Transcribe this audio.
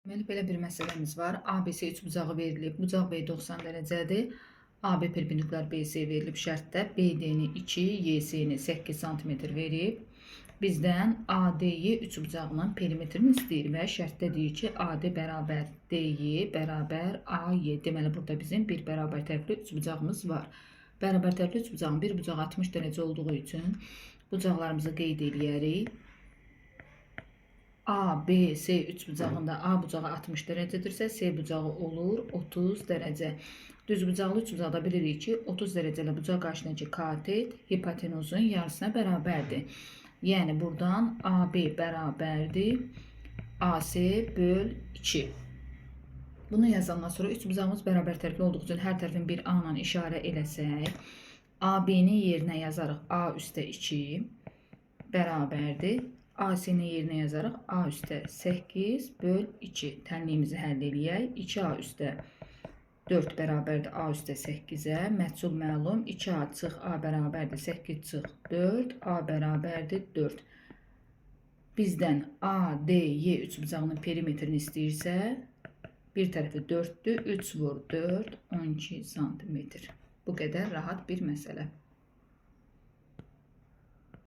Deməli, belə bir məsələmiz var. ABC üçbucağı verilib. Bucaq B 90 dərəcədir. AB perpendikulyar BC verilib şərtdə. BD-ni 2, YC-ni 8 sm verib. Bizdən ADY üçbucağının perimetrini istəyir və şərtdə deyir ki, AD bərabər DY bərabər AY. Deməli, burada bizim bir bərabər tərəfli üçbucağımız var. Bərabər tərəfli üçbucağın bir bucağı 60 dərəcə olduğu üçün bucaqlarımızı qeyd eləyərik. A, B, C üçbucağında A bucağı 60 dərəcədirsə, C bucağı olur 30 dərəcə. Düzbucaqlı üçbucaqda bilirik ki, 30 dərəcəli bucaq qarşısındakı katet hipotenuzun yarısına bərabərdir. Yəni, buradan AB bərabərdir AC böl 2. Bunu yazandan sonra üçbucağımız bərabər tərəfli olduğu üçün hər tərəfin bir A ilə işarə eləsək, AB-ni yerinə yazarıq A üstə 2 bərabərdir. AC-ni yerinə yazaraq A üstə 8 böl 2. Tənliyimizi həll eləyək. 2A üstə 4 bərabərdir A üstə 8-ə. Məhsul məlum. 2A çıx A bərabərdir 8 çıx 4. A bərabərdir 4. Bizdən ADY üçbucağının perimetrini istəyirsə, bir tərəfi 4'dür. 3 vur 4, 12 sm. Bu qədər rahat bir məsələ.